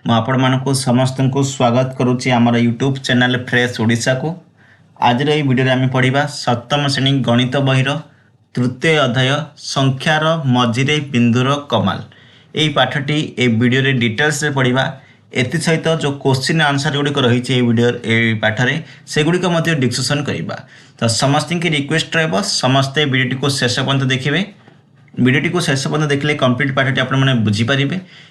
आपको समस्त को स्वागत करुच्ची आमर यूट्यूब चैनल फ्रेश ओडिशा को। आज ये वीडियो आम पढ़ा सप्तम श्रेणी गणित बहीर तृतीय अध्याय संख्यार मझिरे बिंदुर कमाल। यही पाठटी ए वीडियो रे डिटेल्स रे पढ़ा। एथि सहित जो क्वेश्चन आंसर गुड़िक रही वीडियो पाठरे से गुड़िक डिस्कसन करवा। तो समस्त की रिक्वेस्ट रहा समस्ते वीडियो को शेष पर्यंत देखिए। वीडियोटी को शेष पर्यंत देखले कंप्लीट पाठटी आपने बुझीपारे।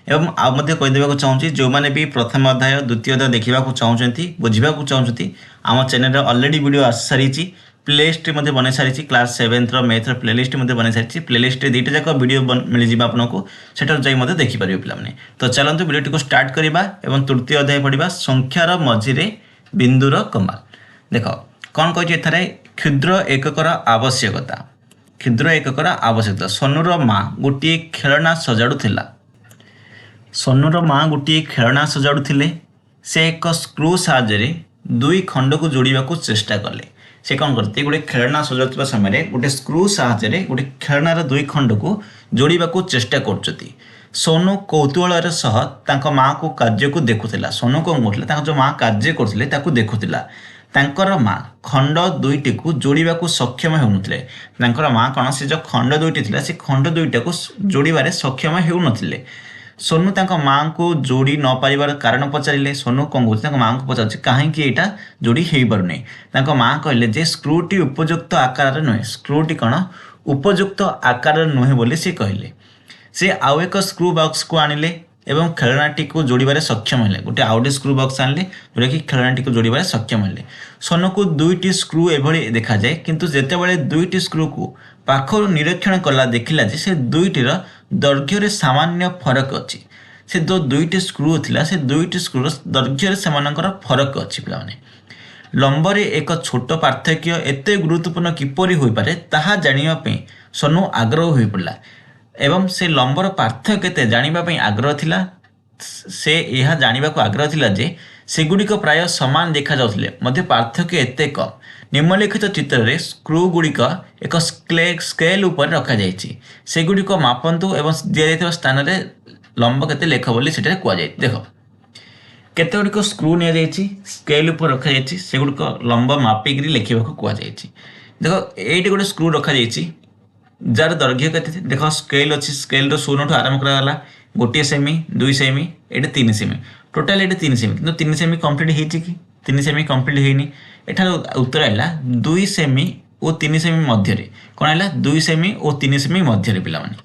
एवं कहीदेवा चाहूँगी जो मैंने भी प्रथम अध्याय द्वितीय अध्याय देखा चाहते बुझा चाहते आम चैनल अलरेडी वीडियो आसी सारी प्लेलिस्ट बन सारी क्लास 7 मैथ्र प्लेलिस्ट बन सारी प्लेलिस्ट दुईटा जाक वीडियो मिल जाए आपको सेठार जाई देखिपारे पे। तो चलते वीडियोटी को स्टार्ट करवा एवं तृतीय अध्याय पढ़ा संख्यार मझिरे बिंदुर कमाल। देख कौन कही क्षुद्र एककर आवश्यकता। क्षुद्र एककर आवश्यकता। सोनूर माँ गोटे खेलना सजाड़ुला। सोनूर माँ गोटे खेलना सजाड़ुले से एक स्क्रू साहाय्य दुई खंड को जोड़वा को चेष्टा कले। से कौन करते गोटे खेलना सजाउवा समय गोटे स्क्रू साहाय्य गोटे खेलनार दुई खंड को जोड़वा को चेष्टा कर। सोनू कौतूहल सह तांको माँ को कार्य को देखुला। सोनू कौन कर जो माँ कार्य करते देखुला। तांकर माँ खंड दुईटी को जोड़वा को सक्षम होनुथिले। तांकर माँ कौन से जो खंड दुईटी थिला से खंड दुईटा को जोड़बारे सक्षम होनुथिले। सोनू तांको माँ को जोड़ी न पारिबार कारण पचारे। सोनू कौन कर माँ को पचार कहीं एटा जोड़ी हो पार नहीं। तांको माँ कहले जे स्क्रूटी उपयुक्त आकार नुहे। स्क्रूटी कौन उपयुक्त आकार नुहे बोली सी कहले। से आउ एक स्क्रू बॉक्स को आनिले एवं खेलनाटी को जोड़बार सक्षम हेले। गोटे आउटे स्क्रू बॉक्स आनिले जोटा कि खेलनाटी को जोड़बार सक्षम हेले। सोनू को दुईटी स्क्रू एभली देखा जाए किंतु जेतेबेले दुईटी स्क्रू को पाखर निरीक्षण कला देखिला जे से दुईटीर दैर्घ्य सामान्य फरक अच्छी। से जो दुईटी स्क्रू थिला से दुईटी स्क्रूर दैर्घ्य सेमानकर फरक अच्छी। पिलाने लंबरे एक छोट पार्थक्य एते गुरुत्वपूर्ण किपरि होई पारे ताहा जानिबा पई सोनू आग्रह होई पड़ला एवं से लंबर पार्थक्य केते जानिबा पई आग्रह थिला। से यह जानिबा को आग्रह थिला जे सेगुड़िक प्राय समान देखा जाउथिले मध्य पार्थक्य एते कम। निम्नलिखित चित्र रे स्क्रू गुड़िक एक स्केल उपर रखा जाइछि। सेगुड़िक मापंतु एवं दिया जाइथिबा स्थान रे लंब केते लेख बोली सेटा कुआ जाय। देखो केते गुड़िक स्क्रू निया जाइछि स्केल उपर रखा जाइछि सेगुड़िक लंब मापिक लिखिबा को कुआ जाइछि। देखो एठी गोटे स्क्रू रखा जाइछि जार दैर्घ्य केते। देख स्केल अच्छी स्केल 0 आरंभ कराला गोटे सेमी 2 सेमी ये 3 सेमी टोटाल ये 3 सेमी कि 3 सेमी कम्प्लीट होती कि 3 सेमी कम्प्लीट होनी। एठार उत्तर आला 2 सेमी और 3 सेमी मध्य कौन आला 2 सेमी और 3 सेमी मध्य पिला माने।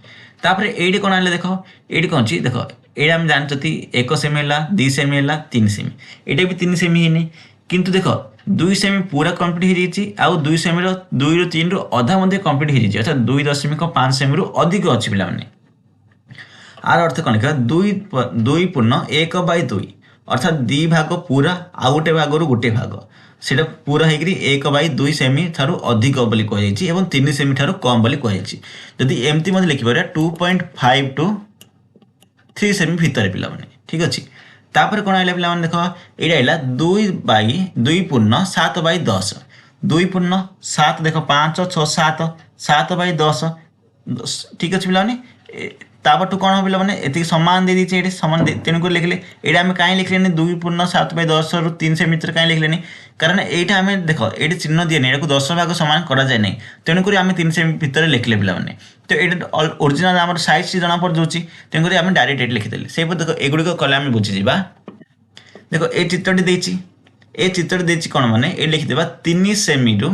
तापर एडी कौन आला देख ये कौन अच्छी देख ये आम जानते 1 सेमी है 2 सेमी है 3 सेमी ये भी 3 सेमी है किंतु देख 2 सेमी पूरा कम्प्लीट हो 2 सेमी 2 ରୁ 3 ରୁ अधा मध्य कम्प्लीट हो अर्थात 2.5 सेमी रु अधिक अच्छी पिलाने। आर अर्थ कौन लिखा 2 पूर्ण 1/2 अर्थात 2 भाग पूरा आउ गोटे भाग रु गोटे भाग से पूरा होकर 1/2 सेमी ठारू अधिक बोली कहुई एवं 3 सेमी ठारू कम बोली कहुई। जदि एमती मत लिखिपर 2.5 टू 3 सेमी भितर पिला माने ठीक अच्छे। तापर कौन आइला पिला माने देख ये आइला 2 पूर्ण 7/10 2 पूर्ण 7 देख 5 6 7 7/10 ठीक अच्छे पिला तापर टू कौन पिला माने एति समान दे दीचे ये समान तेणुक लिखले ये आम कहीं लिखले 2 पूर्ण 7/10 रु 3 सेमी कहीं लिखले कारण यहाँ आम देख ये चिन्ह दिए नहीं 10 भाग समान करा जाए नहीं तेणुक आम 3 सेमी भितर लिखले पिला माने। तो ये ओरिजिनल आम साइज जना पड़ जाऊँगी तेणुक आम डायरेक्ट ये लिखिदेले से देख एगुड़िक कले आम बुझीजा। देख ये चित्रटी देछि ए चित्रटी देछि कौन माने ये लिखिदेबा 3 सेमी रु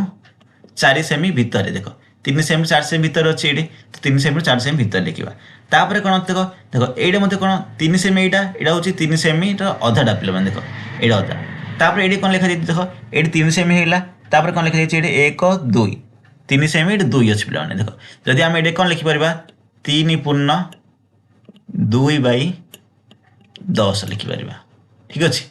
4 सेमी भितर देख 3 सेमी 4 सेमी भितर अच्छे ये 3 सेमी 4 सेमी भितर लिखा। तापर कौन देख देख ये मत कौन 3 सेमी यहाँ हूँ 3 सेमी अधाटा पिला देख ये अधा। तापर ये कौन लिखा देख ये 3 सेमी है तापर कौन लिखा ये 1 2 3 सेमी 2 अच्छे पिला देख जदि आम ये कौन लिखिपर 3 पूर्ण 2/10 लिखिपर ठीक अच्छे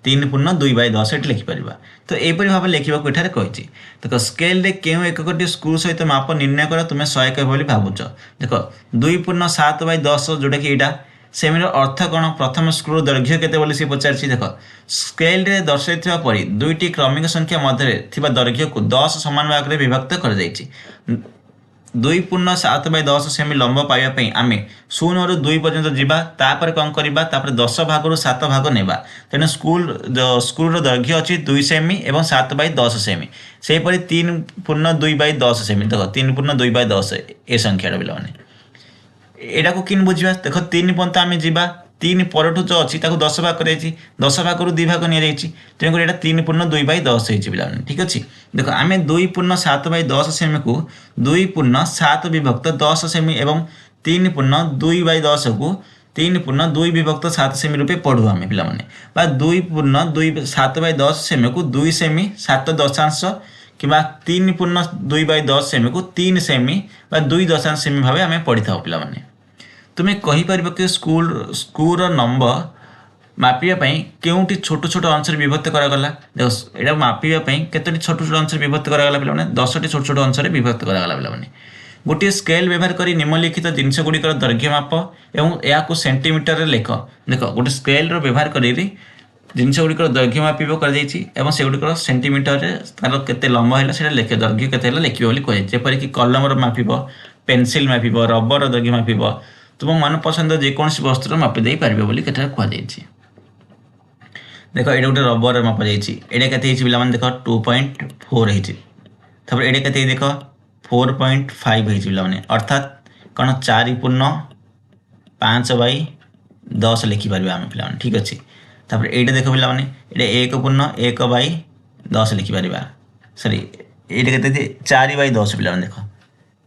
3 पूर्ण 2/10 ये लिखिपर। तो यहपरी भाव लिखा एठार कही देख स्केल क्यों एककटी स्क्रू सहित माप निर्णय कर तुम्हें सहायक बोली भावुच। देख 2 पूर्ण 7/10 जोटा कि यहाँ सेमीर अर्थ कौन प्रथम स्क्रू दैर्घ्य केते बोली सी पचार। देख स्केल रे दर्शाई परी दुईटी क्रमिक संख्या मध्य दैर्घ्य को 10 समान भाग में विभक्त कर ଦୁଇ ପୂର୍ଣ୍ଣ 7/10 ସେମି ଲମ୍ବ ପାଇବା ପାଇଁ ଆମେ 0 ରୁ 2 ପର୍ଯ୍ୟନ୍ତ ଯିବା, ତାପରେ କ'ଣ କରିବା, ତାପରେ 10 ଭାଗରୁ 7 ଭାଗ ନେବା। ତେଣୁ ସ୍କୁଲର ଦୈର୍ଘ୍ୟ ଅଛି 2 ସେମି ଏବଂ 7/10 ସେମି। ସେହିପରି 3 ପୂର୍ଣ୍ଣ 2/10 ସେମି। ଦେଖ 3 ପୂର୍ଣ୍ଣ 2/10 ଏ ସଂଖ୍ୟାଟା ପିଲାମାନେ। ଏଟାକୁ କେମିତି ବୁଝିବା, ଦେଖ 3 ପର୍ଯ୍ୟନ୍ତ ଆମେ ଯିବା, 3 ପରଠୁ ଯେଉଁ ଅଛି ତାକୁ 10 ଭାଗ କରାଯାଇଛି, 10 ଭାଗରୁ 2 ଭାଗ ନିଆଯାଇଛି, ତେଣୁକରି ଏଇଟା 3 ପୂର୍ଣ୍ଣ 2/10 ହେଇଛି ପିଲାମାନେ। ଠିକ୍ ଅଛି। ଦେଖ ଆମେ 2 ପୂର୍ଣ୍ଣ 7/10 ସେମିକୁ 2 ପୂର୍ଣ୍ଣ 7 ବିଭକ୍ତ 10 ସେମି ଏବଂ 3 ପୂର୍ଣ୍ଣ 2/10କୁ 3 ପୂର୍ଣ୍ଣ 2 ବିଭକ୍ତ 7 ସେମି ରୂପେ ପଢ଼ୁ ଆମେ ପିଲାମାନେ। ବା 2 ପୂର୍ଣ୍ଣ 7/10 ସେମିକୁ 2 ସେମି 7 ଦଶାଂଶ କିମ୍ବା 3 ପୂର୍ଣ୍ଣ 2/10 ସେମିକୁ 3 ସେମି ବା 2 ଦଶାଂଶ ସେମି ଭାବେ ଆମେ ପଢ଼ିଥାଉ ପିଲାମାନେ। ତୁମେ କହିପାରିବ କି ସ୍କୁଲର ନମ୍ବର ମାପିବା ପାଇଁ କେଉଁଠି ଛୋଟ ଛୋଟ ଅଂଶରେ ବିଭକ୍ତ କରାଗଲା। ଦେଖ ଏଇଟା ମାପିବା ପାଇଁ କେତୋଟି ଛୋଟ ଛୋଟ ଅଂଶରେ ବିଭକ୍ତ କରାଗଲା ପିଲାମାନେ, 10ଟି ଛୋଟ ଛୋଟ ଅଂଶରେ ବିଭକ୍ତ କରାଗଲା ପିଲାମାନେ। ଗୋଟିଏ ସ୍କେଲ୍ ବ୍ୟବହାର କରି ନିମ୍ନଲିଖିତ ଜିନିଷଗୁଡ଼ିକର ଦୈର୍ଘ୍ୟ ମାପ ଏବଂ ଏହାକୁ ସେଣ୍ଟିମିଟରରେ ଲେଖ। ଦେଖ ଗୋଟେ ସ୍କେଲ୍ର ବ୍ୟବହାର କରି ଜିନିଷଗୁଡ଼ିକର ଦୈର୍ଘ୍ୟ ମାପିବ କରାଯାଇଛି ଏବଂ ସେଗୁଡ଼ିକର ସେଣ୍ଟିମିଟରରେ ତାର କେତେ ଲମ୍ବ ହେଲା ସେଇଟା ଲେଖିବ, ଦୈର୍ଘ୍ୟ କେତେ ହେଲା ଲେଖିବ ବୋଲି କୁହାଯାଇଛି। ଯେପରିକି କଲମର ମାପିବ, ପେନସିଲ୍ ମାପିବ, ରବର ଦୈର୍ଘ୍ୟ ମାପିବ, ତୁମ ମନପସନ୍ଦ ଯେକୌଣସି ବସ୍ତୁର ମାପି ଦେଇପାରିବ ବୋଲି କେତେଟା କୁହାଯାଇଛି। ଦେଖ ଏଇଟା ଗୋଟେ ରବର ମାପା ଯାଇଛି, ଏଇଟା କେତେ ହେଇଛି ପିଲାମାନେ, ଦେଖ 2.4 ହେଇଛି। ତାପରେ ଏଇଟା କେତେ ଦେଖ 4.5 ହେଇଛି ପିଲାମାନେ, ଅର୍ଥାତ୍ କ'ଣ 4 ପୂର୍ଣ୍ଣ 5/10 ଲେଖିପାରିବା ଆମେ ପିଲାମାନେ। ଠିକ୍ ଅଛି। ତାପରେ ଏଇଟା ଦେଖ ପିଲାମାନେ, ଏଇଟା 1 ପୂର୍ଣ୍ଣ 1/10 ଲେଖିପାରିବା। ସରି ଏଇଟା କେତେ 4/10 ପିଲାମାନେ। ଦେଖ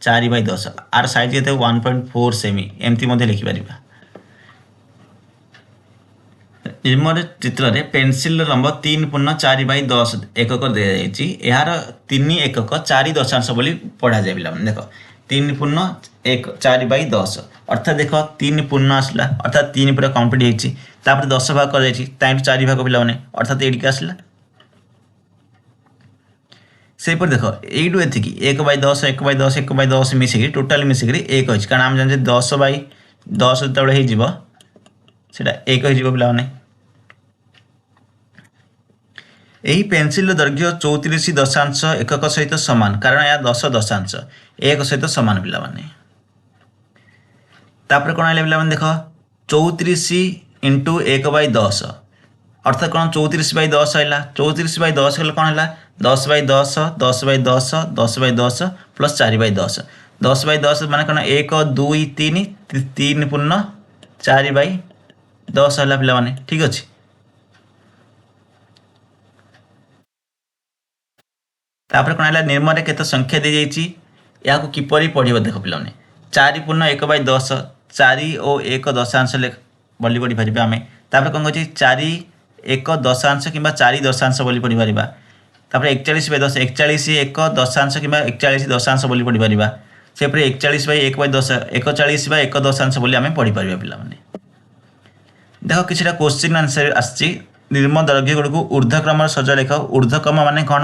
4/10, ଆର ସାଇଜ୍ କେତେ 1.4 ସେମି, ଏମିତି ମଧ୍ୟ ଲେଖିପାରିବା। ନିମ୍ନ ଚିତ୍ରରେ ପେନସିଲର ଲମ୍ବ 3 ପୂର୍ଣ୍ଣ 4/10 ଏକକ ଦିଆଯାଇଛି। ଏହାର 3 ଏକକ 4 ଦଶାଂଶ ବୋଲି ପଢ଼ାଯାଏ ପିଲାମାନେ। ଦେଖ 3 ପୂର୍ଣ୍ଣ 4/10 ଅର୍ଥାତ୍ ଦେଖ 3 ପୂର୍ଣ୍ଣ ଆସିଲା, ଅର୍ଥାତ୍ 3 ପୁରା କମ୍ପ୍ଲିଟ୍ ହେଇଛି। ତାପରେ 10 ଭାଗ କରାଯାଇଛି, ତାଠୁ 4 ଭାଗ ପିଲାମାନେ, ଅର୍ଥାତ୍ ଏଇଠିକି ଆସିଲା। ସେହିପରି ଦେଖ ଏଇଠୁ ଏତିକି 1/10 1/10 1/10 ମିଶିକି ଟୋଟାଲି ମିଶିକିରି 1 ହେଇଛି, କାରଣ ଆମେ ଜାଣିଛେ 10/10 ଯେତେବେଳେ ହେଇଯିବ ସେଇଟା 1 ହେଇଯିବ ପିଲାମାନେ। ଏହି ପେନସିଲର ଦୈର୍ଘ୍ୟ 34 ଦଶାଂଶ ଏକକ ସହିତ ସମାନ, କାରଣ ଏହା 10 ଦଶାଂଶ 1 ସହିତ ସମାନ ପିଲାମାନେ। ତାପରେ କ'ଣ ହେଲା ପିଲାମାନେ, ଦେଖ 34 × 1/10 ଅର୍ଥାତ୍ କ'ଣ 34/10 ହେଲା। 34/10 ହେଲେ କ'ଣ ହେଲା, 10/10 10/10 10/10 ପ୍ଲସ୍ 4/10। 10/10 ମାନେ କ'ଣ 1 2 3 3 ପୂର୍ଣ୍ଣ 4/10 ହେଲା ପିଲାମାନେ। ଠିକ୍ ଅଛି। ତାପରେ କ'ଣ ହେଲା, ନିମ୍ନରେ କେତେ ସଂଖ୍ୟା ଦିଆଯାଇଛି, ଏହାକୁ କିପରି ପଢ଼ିବ ଦେଖ ପିଲାମାନେ। 4 ପୂର୍ଣ୍ଣ 1/10 4 ଓ 1 ଦଶାଂଶ ବୋଲି ପଢ଼ିପାରିବା ଆମେ। ତାପରେ କ'ଣ କହୁଛି 4 1 ଦଶାଂଶ କିମ୍ବା 4 ଦଶାଂଶ ବୋଲି ପଢ଼ିପାରିବା। ତାପରେ 41/10 41 1 ଦଶାଂଶ କିମ୍ବା 41 ଦଶାଂଶ ବୋଲି ପଢ଼ିପାରିବା। ସେପରି 41/1/10 41/1 ଦଶାଂଶ ବୋଲି ଆମେ ପଢ଼ିପାରିବା ପିଲାମାନେ। ଦେଖ କିଛିଟା କ୍ୱେଶ୍ଚିନ୍ ଆନ୍ସର ଆସିଛି। ନିମ୍ନ ଦୈର୍ଘ୍ୟ ଗୁଡ଼ିକୁ ଊର୍ଦ୍ଧ୍ୱକ୍ରମରେ ସଜାଇ ଲେଖ। ଊର୍ଦ୍ଧ୍ୱକ୍ରମ ମାନେ କ'ଣ,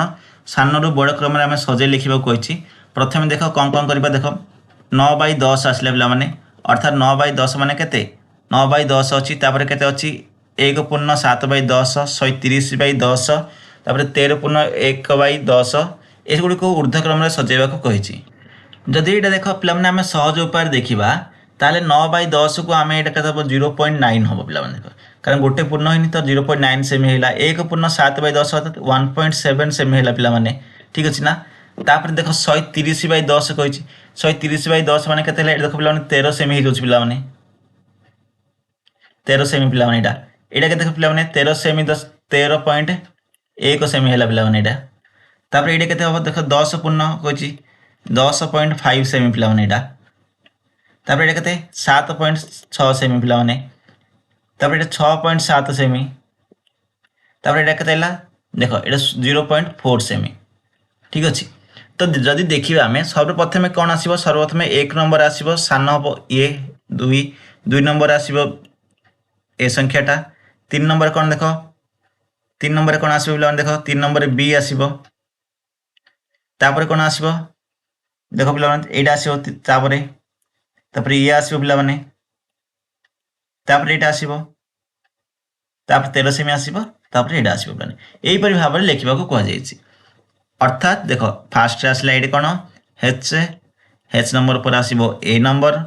ସାନରୁ ବଡ଼ କ୍ରମରେ ଆମେ ସଜାଇ ଲେଖିବାକୁ କହିଛି। ପ୍ରଥମେ ଦେଖ କ'ଣ କରିବା, ଦେଖ 9/10 ଆସିଲା ପିଲାମାନେ, ଅର୍ଥାତ୍ 9/10 ମାନେ କେତେ 9/10 ଅଛି। ତାପରେ କେତେ ଅଛି 1 ପୂର୍ଣ୍ଣ 7/10 37/10 ତାପରେ 13 ପୂର୍ଣ୍ଣ 1/10 ଏଗୁଡ଼ିକୁ ଊର୍ଦ୍ଧ୍ୱକ୍ରମରେ ସଜାଇବାକୁ କହିଛି। ଯଦି ଏଇଟା ଦେଖ ପିଲାମାନେ ଆମେ ସହଜ ଉପାୟରେ ଦେଖିବା, ତାହେଲେ 9/10କୁ ଆମେ ଏଇଟା କେତେ ହେବ 0.9 ହେବ ପିଲାମାନେ। ଦେଖ କାରଣ ଗୋଟେ ପୂର୍ଣ୍ଣ ହେଇନି ତ 0.9 ସେମି ହେଲା। 1 ପୂର୍ଣ୍ଣ 7/10 ଅର୍ଥାତ୍ 1.7 ସେମି ହେଲା ପିଲାମାନେ। ଠିକ୍ ଅଛି ନା। ତାପରେ ଦେଖ 130/10 କହିଛି। 130/10 ମାନେ କେତେ ହେଲା, ଏଇଟା ଦେଖ ପିଲାମାନେ 13 ସେମି ହେଇଯାଉଛି ପିଲାମାନେ। 13 ସେମି ପିଲାମାନେ ଏଇଟା କେତେ ଦେଖ ପିଲାମାନେ 13 ସେମି 13.1 ସେମି ହେଲା ପିଲାମାନେ ଏଇଟା। ତାପରେ ଏଇଟା କେତେ ହେବ ଦେଖ 10 ପୂର୍ଣ୍ଣ କହିଛି 10.5 ସେମି ପିଲାମାନେ ଏଇଟା। ତାପରେ ଏଇଟା କେତେ 7.6 ସେମି ପିଲାମାନେ। ତାପରେ ଏଇଟା 6.7 ସେମି। ତାପରେ ଏଇଟା କେତେ ହେଲା ଦେଖ ଏଇଟା 0.4 ସେମି। ଠିକ୍ ଅଛି। ତ ଯଦି ଦେଖିବା ଆମେ ସର୍ବପ୍ରଥମେ କ'ଣ ଆସିବ, ସର୍ବପ୍ରଥମେ 1 ନମ୍ବର ଆସିବ, ସାନ ହେବ ଇଏ 2 ନମ୍ବର ଆସିବ ଏ ସଂଖ୍ୟାଟା। 3 ନମ୍ବର କ'ଣ ଦେଖ 3 ନମ୍ବରରେ କ'ଣ ଆସିବ ପିଲାମାନେ, ଦେଖ 3 ନମ୍ବରରେ B ଆସିବ। ତାପରେ କ'ଣ ଆସିବ ଦେଖ ପିଲାମାନେ ଏଇଟା ଆସିବ, ତାପରେ ଇଏ ଆସିବ ପିଲାମାନେ। ତାପରେ ଏଇଟା ଆସିବ, ତାପରେ 13 ସେମି ଆସିବ, ତାପରେ ଏଇଟା ଆସିବ ପିଲାମାନେ। ଏହିପରି ଭାବରେ ଲେଖିବାକୁ କୁହାଯାଇଛି। ଅର୍ଥାତ୍ ଦେଖ ଫାର୍ଷ୍ଟ ଆସିଲା ଏଇଠି କ'ଣ H नंबर पर आसीबो A नंबर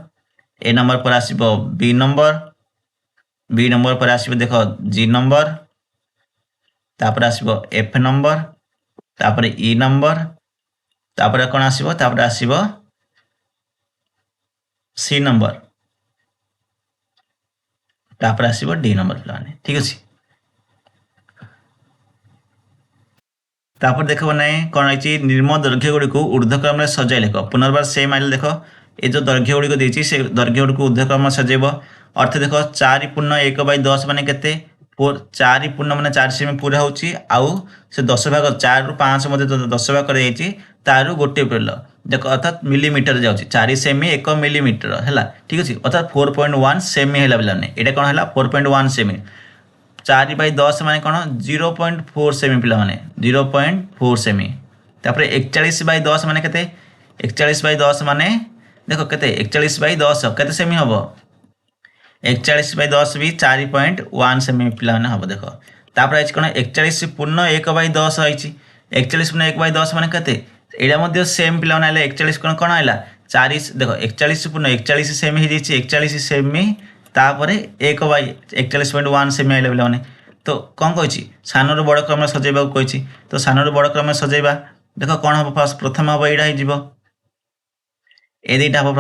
पर आसीबो B नंबर पर आसीबो देखो G नंबर तापर आसीबो F नंबर तापर E नंबर तापर कौन आसीबो तापर आसीबो C नंबर तापर आसीबो D नंबर पिलाने ठीक अछि। तापर देखो ना कौन है निर्म दैर्घ्य गुड़ी को ऊर्ध्वक्रम में सजाई लिख पुनर्बार सेम आइल देख ये जो दैर्घ्य गुड़ी को देती से दैर्घ्य गुड़ी को ऊर्ध्वक्रम में सजेब अर्थ देख 4/1/10 मान केते 4 मान 4 सेमी पूरा होची आउ से 10 भाग 4 रु 5 मध्ये 10 भाग कर जाइछि तारु गोटे पेल देख अर्थात मिलीमीटर जाउछि 4 सेमी 1 मिलीमीटर हैला ठीक अछि अर्थात 4.1 सेमी हैला बिलाने एटा कोन हैला 4.1 सेमी 4/10 माने कौन 0.4 सेमी पिला माने 0.4 सेमी तापर 41/10 माने केते 41/10 माने देखो केते 41/10 केते सेमी हबो 41/10 भी 4.1 सेमी पिला माने हबो देखो तापर आइछ कोन 41/1/10 आइछ 41/1/10 माने केते एडा मध्ये सेम पिला माने 41 कोन आइला 4 देखो 41 सेमी हे जैछि 41 सेमी तापर 1/41.1 सेमी आइले पिलाने तो कौन कही सानू बड़ क्रम सजेबा कही तो सानू बड़ क्रम सजेबा देख कौन हम फास्ट प्रथम हम यहाँ ए दुटा हम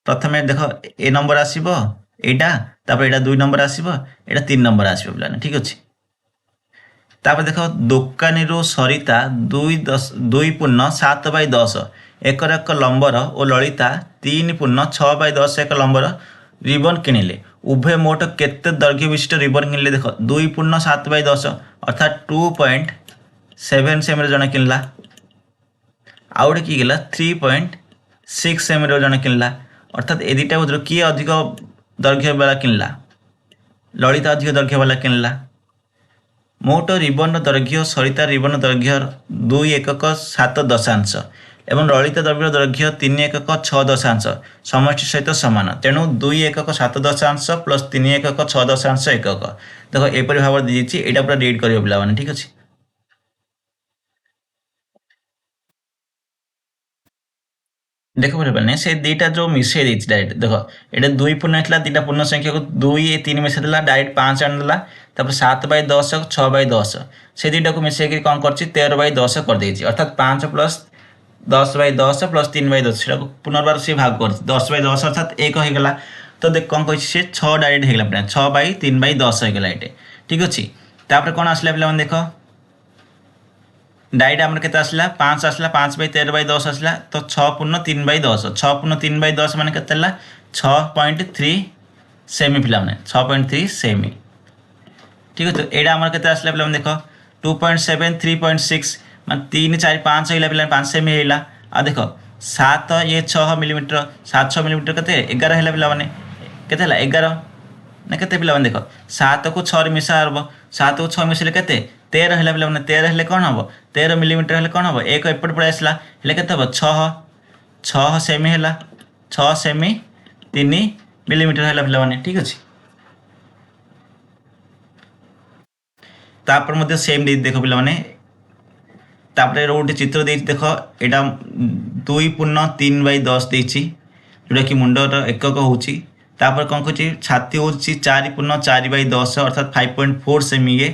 प्रथम देख ए नंबर आसो यहाँ यहाँ 2 नंबर आसो यहाँ 3 नंबर आसो पिलाने ठीक अच्छे तापर देख दोकानी सरिता 2.7/10 एकर एक लंबर और ललिता 3.6/10 एक लंबर रिबन किणिले उभय मोट केते दैर्घ्य विशिष्ट रिबन किणिले देख 2.7/10 अर्थात 2.7 सेमी जन किणला आउ गोटे किए गला 3.6 सेमी जन किणला अर्थात ए दुटा भर किए अधिक दैर्घ्य वाला किणला ललिता अधिक दैर्घ्य वाला किणला मोट रिबन दैर्घ्य सरिता रिबन दैर्घ्य 2.7 एवं ललित द्रव्य दैर्घ्य 3.6 समष्टि सहित सामान तेणु 2.7 प्लस 3.6 एकक देखो एपरी भाव दीजिए यहाँ पूरा रीड कर पाने ठीक अच्छे देख पारे से दुटा जो मिसई देती डायरेक्ट देख ये 2 पूर्ण होता दुटा पूर्ण संख्या को 2 3 मिसई देला डायरेक्ट 5 आनीदेला 7/10 6/10 से दुटा को मिसई कौन कर 13/10 कर देती अर्थात 5 प्लस 10/10 प्लस 3/10 से पुनर्बार से भाग कर 10/10 अर्थात 1 होगा तो देख कौन कही से 6 डायरेक्ट होगा 6/3/10 होगा ये ठीक अच्छे तापर कौन आसला पे देख डायरेक्ट आम के आसला 5 आसला 5/13/10 आसला तो 6.3/10 6.3/10 मान के 6.3 सेमी पिला 6.3 सेमी ठीक है तो यहाँ आम के आसला पे देख 2.7 3.6 मान 3 4 5 होगा 5 सेमी होगा आ देख 7 ये 6 मिलीमीटर 7 मिलीमीटर के 11 है पे के 11 ना के पे देख 7 को 6 मिसा हम 7 को 6 मिसले के 13 है पे 13 है कौन हम 13 मिलीमीटर है कौन हम एक एपट पड़े आसला के 6 सेमी है 6 सेमी 3 मिलीमीटर है पे ठीक अच्छे तापर मध्य सेम देख पे तापर गोटे चित्र दे देख यहाँ 2.3/10 देती जोटा कि मुंडर एकक होची तापर कौन कह छाती हूँ 4.4/10 अर्थात 5.4 सेमी ये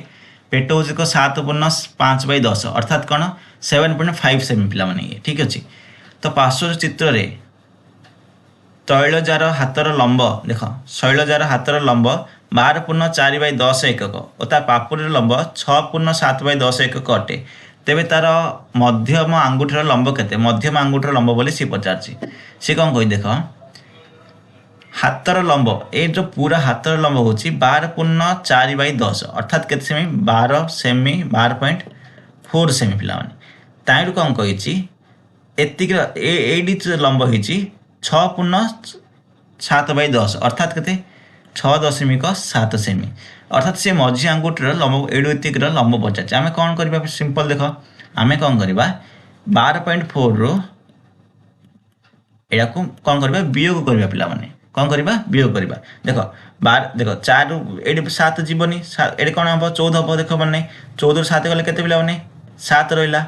पेट हूँ 7.5/10 अर्थात कौन 7.5 सेमी पिला ये ठीक अच्छे तो पार्श्व चित्र रे तैलजार हाथर लंब देख शैलजार हाथर लंब 12.4/10 एकक और ता पापुर लंब 6.7/10 एकक अटे तेबे तार मध्यम आंगुठीर लंब केते मध्यम आंगुठीर लंब बोली सी पचार सी कौन कही देख हाथर लंब ये जो पूरा हाथर लंब हूँ 12.4/10 अर्थात के सेमी 12 सेमी 12.4 सेमी पिला ताइर कौन कही एतिक लंब हो 6.7/10 अर्थात के 6.7 सेमी अर्थात से मझी आंगुठीर लंब एडुतिक लंब पचार आम कौन करवा सिंपल देख आम कौन करवा 12.4 रु या कौन करवा वियोग करवा पिला माने कौन करवा वियोग करवा देख 12 देख 4 ये 7 जीवनी ये कौन हम 14 हम देख मैंने 14 रु 7 गले के पिला 7 रहा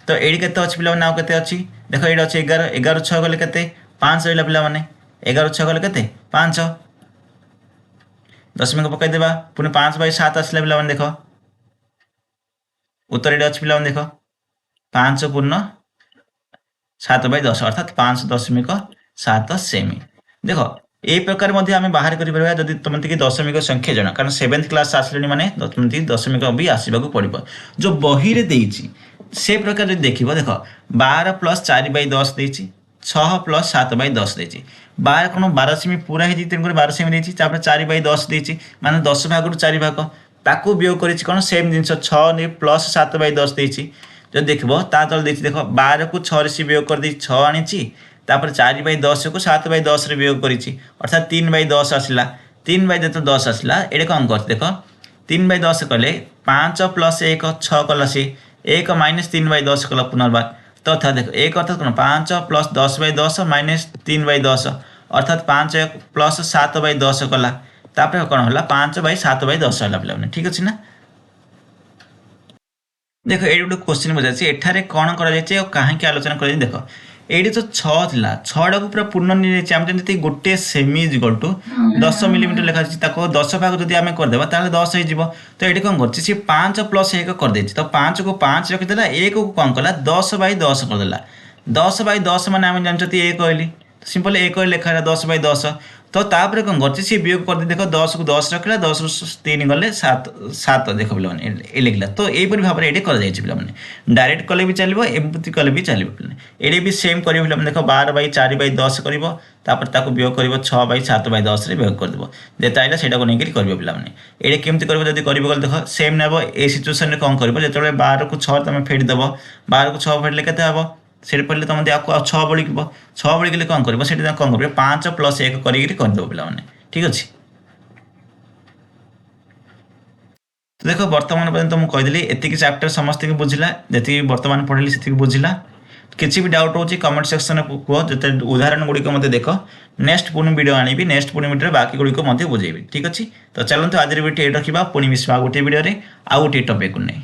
तो ये के अच्छी पिला आउ के अच्छी देख ये अच्छे 11 11 6 गले के 5 रहा पे 11 6 गले के 5 दशमिक पकईदेवा पुणी 5/7 आसला पे देख उत्तर ये अच्छे पे देख 5 पूर्ण 7/10 अर्थात 5.7 सेमी। देख यही प्रकार आम बाहर कर तुमको दशमिक संख्या जन कारण 7th क्लास आसले मैंने तुमको दशमिक भी आसवाक पड़ो जो बही में से प्रकार जो देख देख 12 + 4/10 देती 6 + 7/10 देती 12 कौन 12 सेमी पूरा है तेणुक 12 सेमी देती 4/10 देती माने 10 भाग 4 भाग ताकू वियोग कर कौन सेम जिन 6 + 7/10 देती जो देख तले देखिए देख 12 को 6 से वियोग कर 6 आनी 4/10 को 7/10 वियोग कर अर्थात 3/10 आसला 3/10 आसला ये कौन कर देख 3/10 कले 5 + 1 6 कला सी 1 - 3/10 कला पुनर्बार तथा देख 1 अर्थात कौन 5 + 10/10 - 3/10 अर्थात 5 + 7/10 कला कौन है 5/7/10 है पे ठीक अच्छे ना। देख ये गोटे क्वेश्चन पचार एठारे कौन कर कहीं आलोचना कर देख ये तो 6 था 6टा को पूरा पूर्ण नहीं गोटे सेमी इक्वल टू 10 मिलीमीटर लिखा 10 भाग जब आम करदे 10 हो तो ये कौन कर 5 + 1 करदे तो 5 को 5 रखीदेला 1 को कौन कला 10/10 करदेला 10/10 मैंने आम जानते 1 कहली सिंपल 1 लिखा 10/10 तो तापर कौन कर वियोग कर देख 10 को 10 रखला 10 ରୁ 3 गले 7 देख पे लिखला तो यहीपरि भाव में ये पे डायरेक्ट कले भी चलो एमती कले भी चलो पे ये भी सेम कर देख 12/4/10 कर वियोग कर 6/7/10 वियोग करदेव जेता आइला से नहीं कर ये केमती कर देख सेम नेब ए सिचुएसन कौन कर जो 12 को 6 तुम फेड़देव 12 को 6 फेड़ले के से पढ़ले तुम आपको 6 बड़क 6 बड़कले कौन कर कौन कर 5 + 1 करदेव पे ठीक अच्छे। तो देख बर्तमान पर्यटन तो मुझे कहीदेली एतिक चैप्टर समस्त बुझला जी बर्तमान पढ़ी से बुझला किसी भी डाउट हो कमेंट सेक्शन में कह जो उदाहरण गुड़िक मत देख नेक्स्ट पुणी वीडियो आनी नेक्स्ट पुणी वीडियो बाकी गुड़िक बुझेबी ठीक अच्छे। तो चलते आज वीडियो ये रखा पुणी मिसवा गोटे वीडियो आउ गोटे टॉपिक नहीं।